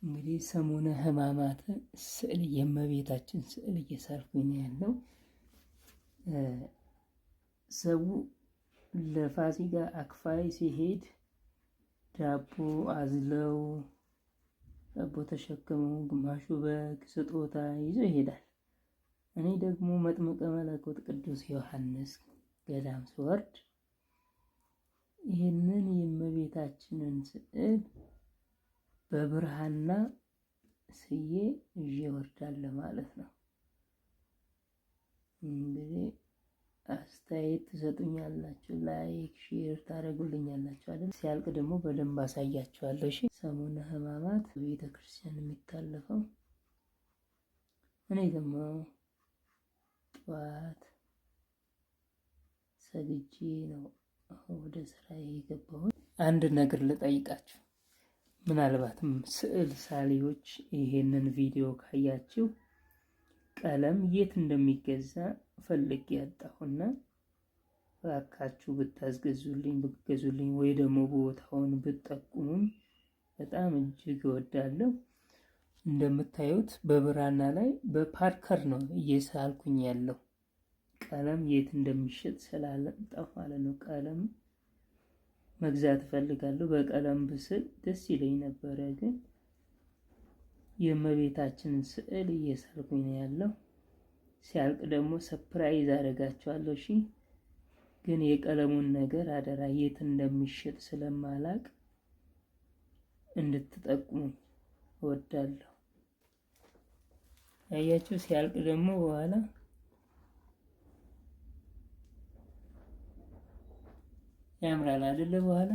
እንግዲህ ሰሙነ ሕማማት ስዕል የእመቤታችን ስዕል እየሳልኩኝ ነው ያለው። ሰው ለፋሲካ አክፋይ ሲሄድ ዳቦ አዝለው ዳቦ ተሸክመው ግማሹ በግ ስጦታ ይዞ ይሄዳል። እኔ ደግሞ መጥምቀ መለኮት ቅዱስ ዮሐንስ ገዳም ስወርድ ይህንን የእመቤታችንን ስዕል በብርሃንና ስዬ ይዤ እወርዳለሁ ማለት ነው። እንግዲህ አስተያየት ትሰጡኛላችሁ፣ ላይክ ሼር ታደርጉልኛላችሁ አይደል? ሲያልቅ ደግሞ በደንብ አሳያችኋለሁ። እሺ፣ ሰሙነ ሕማማት ቤተ ክርስቲያን የሚታለፈው እኔ ደግሞ ጠዋት ሰግጄ ነው ወደ ስራ የገባሁት። አንድ ነገር ልጠይቃችሁ። ምናልባትም ስዕል ሳሊዎች ይሄንን ቪዲዮ ካያችሁ ቀለም የት እንደሚገዛ ፈልጌ ያጣሁና እባካችሁ ብትገዙልኝ ወይ ደግሞ ቦታውን ብትጠቁሙኝ በጣም እጅግ እወዳለሁ። እንደምታዩት በብራና ላይ በፓርከር ነው እየሳልኩኝ ያለው። ቀለም የት እንደሚሸጥ ስላልጠፋ ማለት ነው። ቀለም መግዛት እፈልጋለሁ። በቀለም ብስል ደስ ይለኝ ነበረ፣ ግን የእመቤታችንን ስዕል እየሳልኩኝ ነው ያለው። ሲያልቅ ደግሞ ሰፕራይዝ አደርጋችኋለሁ። እሺ፣ ግን የቀለሙን ነገር አደራ የት እንደሚሸጥ ስለማላቅ እንድትጠቁሙኝ እወዳለሁ። አያችሁ፣ ሲያልቅ ደግሞ በኋላ ያምራል አይደለ? በኋላ